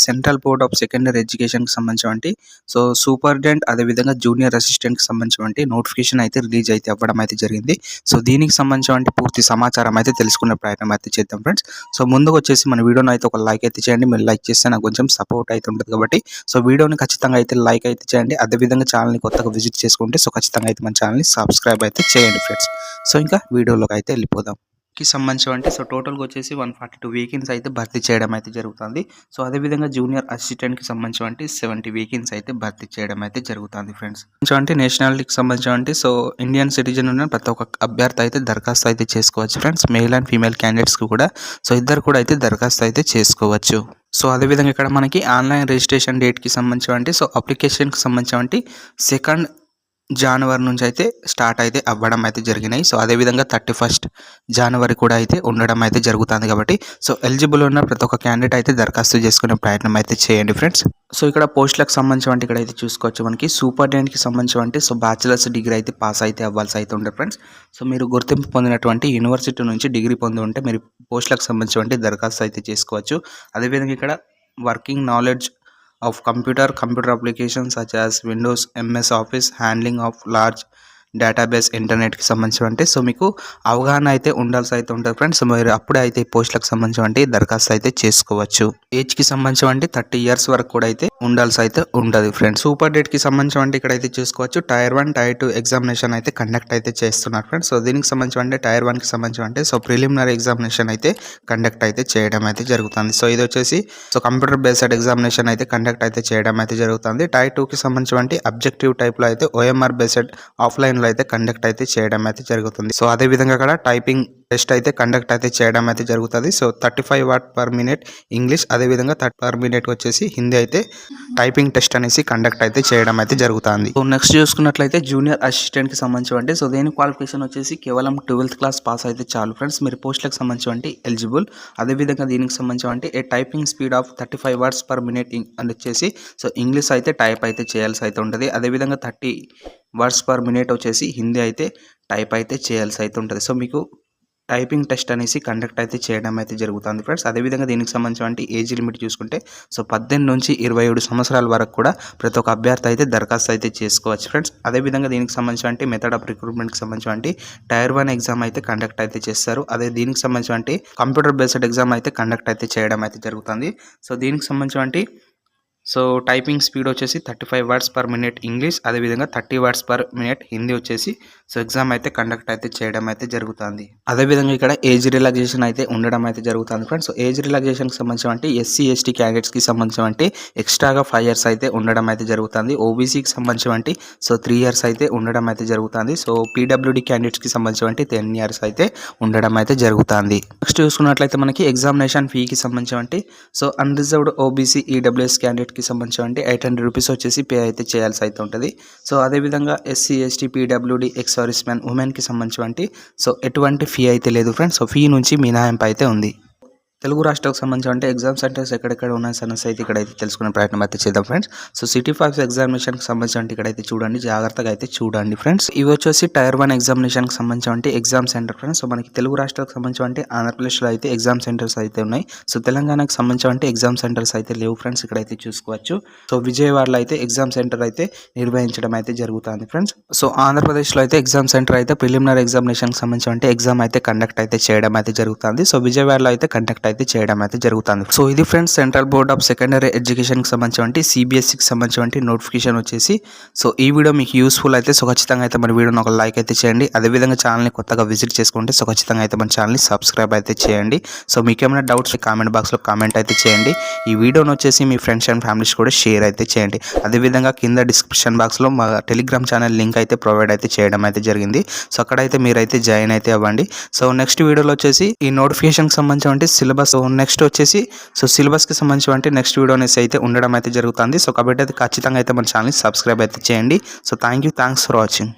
Central board of secondary ఎడ్యుకేషన్కి సంబంధించి so superintendent అదేవిధంగా జూనియర్ అసిస్టెంట్కి సంబంధించి నోటిఫికేషన్ అయితే రిలీజ్ అయితే అవ్వడం అయితే జరిగింది. సో దీనికి సంబంధించి పూర్తి సమాచారం అయితే తెలుసుకునే ప్రయత్నం అయితే చేద్దాం ఫ్రెండ్స్. సో ముందుకు వచ్చేసి మన వీడియోని అయితే ఒక లైక్ అయితే చేయండి. మీరు లైక్ చేస్తే నాకు కొంచెం సపోర్ట్ అయితే ఉంటుంది కాబట్టి సో వీడియోని ఖచ్చితంగా అయితే లైక్ అయితే చేయండి. అదేవిధంగా ఛానల్ని కొత్తగా విజిట్ చేసుకుంటే సో ఖచ్చితంగా అయితే మన ఛానల్ని సబ్స్క్రైబ్ అయితే చేయండి ఫ్రెండ్స్. సో ఇంకా వీడియోలోకి అయితే వెళ్ళిపోదాం. సంబంధించి సో టోటల్గా వచ్చేసి 142 వేకెన్సీ అయితే భర్తీ చేయడం అయితే జరుగుతుంది. సో అదేవిధంగా జూనియర్ అసిస్టెంట్కి సంబంధించి 70 వేకెన్సీ అయితే భర్తీ చేయడం అయితే జరుగుతుంది ఫ్రెండ్స్. అంటే నేషనాలిటీకి సంబంధించి సో ఇండియన్ సిటిజన్ ఉన్న ప్రతి ఒక్క అభ్యర్థి అయితే దరఖాస్తు అయితే చేసుకోవచ్చు ఫ్రెండ్స్. మేల్ అండ్ ఫీమేల్ క్యాండిడేట్స్కి కూడా సో ఇద్దరు కూడా అయితే దరఖాస్తు అయితే చేసుకోవచ్చు. సో అదేవిధంగా ఇక్కడ మనకి ఆన్లైన్ రిజిస్ట్రేషన్ డేట్కి సంబంధించి సో అప్లికేషన్కి సంబంధించి 2 జనవరి నుంచి అయితే స్టార్ట్ అయితే అవ్వడం అయితే జరిగినాయి. సో అదేవిధంగా 31 జనవరి కూడా అయితే ఉండడం అయితే జరుగుతుంది కాబట్టి సో ఎలిజిబుల్ ఉన్న ప్రతి ఒక్క క్యాండిడేట్ అయితే దరఖాస్తు చేసుకునే ప్రయత్నం అయితే చేయండి ఫ్రెండ్స్. సో ఇక్కడ పోస్టులకు సంబంధించి ఇక్కడ అయితే చూసుకోవచ్చు. మనకి సూపరింటెండెంట్కి సంబంధించి సో బ్యాచిలర్స్ డిగ్రీ అయితే పాస్ అయితే అవ్వాల్సి అయితే ఉంటుంది ఫ్రెండ్స్. సో మీరు గుర్తింపు పొందినటువంటి యూనివర్సిటీ నుంచి డిగ్రీ పొంది ఉంటే మీరు పోస్టులకు సంబంధించి దరఖాస్తు అయితే చేసుకోవచ్చు. అదేవిధంగా ఇక్కడ working knowledge of computer applications such as Windows, MS Office, handling of large database ఇంటర్నెట్కి సంబంధించి సో మీకు అవగాహన అయితే ఉండాల్సి అయితే ఉంటుంది ఫ్రెండ్స్. మీరు అప్పుడే అయితే పోస్టులకు సంబంధించి దరఖాస్తు అయితే చేసుకోవచ్చు. ఏజ్కి సంబంధించి 30 years వరకు కూడా అయితే ఉండాల్సి అయితే ఉంటుంది ఫ్రెండ్స్. సూపర్ డేట్కి సంబంధించి ఇక్కడ అయితే చూసుకోవచ్చు. Tier 1, Tier 2 ఎగ్జామినేషన్ అయితే కండక్ట్ అయితే చేస్తున్నారు ఫ్రెండ్స్. సో దీనికి సంబంధించి Tier 1కి సంబంధించి సో ప్రిలిమినరీ ఎగ్జామినేషన్ అయితే కండక్ట్ అయితే చేయడం అయితే జరుగుతుంది. సో ఇది వచ్చేసి సో కంప్యూటర్ బేస్డ్ ఎగ్జామినేషన్ అయితే కండక్ట్ అయితే చేయడం అయితే జరుగుతుంది. Tier 2కి సంబంధించి అబ్జెక్టివ్ టైప్లో అయితే OMR బేస్డ్ ఆఫ్లైన్ అయితే కండక్ట్ అయితే చేయడం అయితే జరుగుతుంది. సో అదే విధంగా అక్కడ టైపింగ్ టెస్ట్ అయితే కండక్ట్ అయితే చేయడం అయితే జరుగుతుంది. So 35 words per minute English, అదే విధంగా 30 per minute వచ్చేసి హిందీ అయితే టైపింగ్ టెస్ట్ అనేసి కండక్ట్ అయితే చేయడం అయితే జరుగుతుంది. సో నెక్స్ట్ చూసుకున్నట్లయితే జూనియర్ అసిస్టెంట్ కి సంబంధించి సో దేని క్వాలిఫికేషన్ వచ్చేసి కేవలం 12th క్లాస్ పాస్ అయితే చాలు ఫ్రెండ్స్. మీరు పోస్టులకు సంబంధించి ఎలిజిబుల్. అదే విధంగా దీనికి సంబంధించి a typing speed of 35 words per minute అని వచ్చేసి సో ఇంగ్లీష్ అయితే టైప్ అయితే చేయాల్సి అయితే ఉంటుంది. అదే విధంగా 30 words per minute వచ్చేసి హిందీ అయితే టైప్ అయితే చేయాల్సి అయితే ఉంటుంది. సో మీకు టైపింగ్ టెస్ట్ అనేసి కండక్ట్ అయితే చేయడం అయితే జరుగుతుంది ఫ్రెండ్స్. అదేవిధంగా దీనికి సంబంధించి ఏజ్ లిమిట్ చూసుకుంటే సో 18 నుంచి 27 సంవత్సరాల వరకు కూడా ప్రతి ఒక్క అభ్యర్థి అయితే దరఖాస్తు అయితే చేసుకోవచ్చు ఫ్రెండ్స్. అదేవిధంగా దీనికి సంబంధించి మెథడ్ ఆఫ్ రిక్రూట్మెంట్కి సంబంధించి Tier 1 ఎగ్జామ్ అయితే కండక్ట్ అయితే చేస్తారు. అదే దీనికి సంబంధించి కంప్యూటర్ బేస్డ్ ఎగ్జామ్ అయితే కండక్ట్ అయితే చేయడం అయితే జరుగుతుంది. సో దీనికి సంబంధించి సో టైపింగ్ స్పీడ్ వచ్చేసి 35 words per minute ఇంగ్లీష్, అదేవిధంగా 30 words per minute హిందీ వచ్చేసి సో ఎగ్జామ్ అయితే కండక్ట్ అయితే చేయడం అయితే జరుగుతుంది. అదేవిధంగా ఇక్కడ ఏజ్ రిలాక్సేషన్ అయితే ఉండడం అయితే జరుగుతుంది ఫ్రెండ్స్. సో ఏజ్ రిలాక్సేషన్కి సంబంధించి SC ST క్యాండిడేట్స్కి సంబంధించి ఎక్స్ట్రాగా 5 years అయితే ఉండడం అయితే జరుగుతుంది. ఓబీసీకి సంబంధించి సో 3 years అయితే ఉండడం అయితే జరుగుతుంది. సో PWD క్యాండిడేట్స్కి సంబంధించి 10 years అయితే ఉండడం అయితే జరుగుతుంది. నెక్స్ట్ చూసుకున్నట్లయితే మనకి ఎగ్జామినేషన్ ఫీకి సంబంధించి so unreserved OBC EWS candidate కి సంబంధించి 800 రూపీస్ వచ్చేసి పే అయితే చేయాల్సి అయితే ఉంటుంది. సో అదేవిధంగా SC ST PWD ex service man ఉమెన్కి సంబంధించి సో ఎటువంటి ఫీ అయితే లేదు ఫ్రెండ్స్. సో ఫీ నుంచి మినహాయింపు అయితే ఉంది. తెలుగు రాష్ట్రాలకు సంబంధించి ఎగ్జామ్ సెంటర్స్ ఎక్కడెక్కడ ఉన్నాయి సన్నస్ అయితే ఇక్కడైతే తెలుసుకునే ప్రయత్నం అయితే చేద్దాం ఫ్రెండ్స్. సో సిటీ ఫాక్స్ ఎగ్జామినేషన్కి సంబంధించి ఇక్కడైతే చూడండి, జాగ్రత్తగా అయితే చూడండి ఫ్రెండ్స్. ఇవి వచ్చేసి Tier 1 ఎగ్జామినేషన్కి సంబంధించి ఎగ్జామ్ సెంటర్ ఫ్రెండ్స్. సో మనకి తెలుగు రాష్ట్రాలకు సంబంధించి ఆంధ్రప్రదేశ్లో అయితే ఎగ్జామ్ సెంటర్స్ అయితే ఉన్నాయి. సో తెలంగాణకు సంబంధించి ఎగ్జామ్ సెంటర్స్ అయితే లేవు ఫ్రెండ్స్, ఇక్కడైతే చూసుకోవచ్చు. సో విజయవాడలో అయితే ఎగ్జామ్ సెంటర్ అయితే నిర్వహించడం అయితే జరుగుతుంది ఫ్రెండ్స్. సో ఆంధ్రప్రదేశ్లో అయితే ఎగ్జామ్ సెంటర్ అయితే ప్రిలిమినరీ ఎగ్జామినేషన్కి సంబంధించి ఎగ్జామ్ అయితే కండక్ట్ అయితే చేయడం అయితే జరుగుతుంది. సో విజయవాడలో అయితే కండక్ట్ అయితే చేయడం అయితే జరుగుతుంది. సో ఇది friends central board of secondary education కి సంబంధించి CBSEకి సంబంధించి నోటిఫికేషన్ వచ్చేసి. సో ఈ వీడియో మీకు యూస్ఫుల్ అయితే సో ఖచ్చితంగా అయితే మన వీడియోని ఒక లైక్ అయితే చేయండి. అదేవిధంగా ఛానల్ని కొత్తగా విజిట్ చేసుకుంటే సో ఖచ్చితంగా అయితే మన ఛానల్ని సబ్స్క్రైబ్ అయితే చేయండి. సో మీకు ఏమైనా డౌట్స్ కామెంట్ బాక్స్లో కామెంట్ అయితే చేయండి. ఈ వీడియోని వచ్చేసి మీ ఫ్రెండ్స్ అండ్ ఫ్యామిలీస్ కూడా షేర్ అయితే చేయండి. అదేవిధంగా కింద డిస్క్రిప్షన్ బాక్స్లో మా టెలిగ్రామ్ ఛానల్ లింక్ అయితే ప్రొవైడ్ అయితే చేయడం అయితే జరిగింది. సో అక్కడైతే మీరైతే జాయిన్ అయితే అవ్వండి. సో నెక్స్ట్ వీడియోలో వచ్చేసి ఈ నోటిఫికేషన్కి సంబంధించి సిలబస్ నెక్స్ట్ వచ్చేసి సో సిలబస్కి సంబంధించి నెక్స్ట్ వీడియో అనేసి అయితే ఉండడం అయితే జరుగుతుంది. సో కాబట్టి అయితే ఖచ్చితంగా అయితే మన ఛానల్ని సబ్స్క్రైబ్ అయితే చేయండి. So thanks for watching.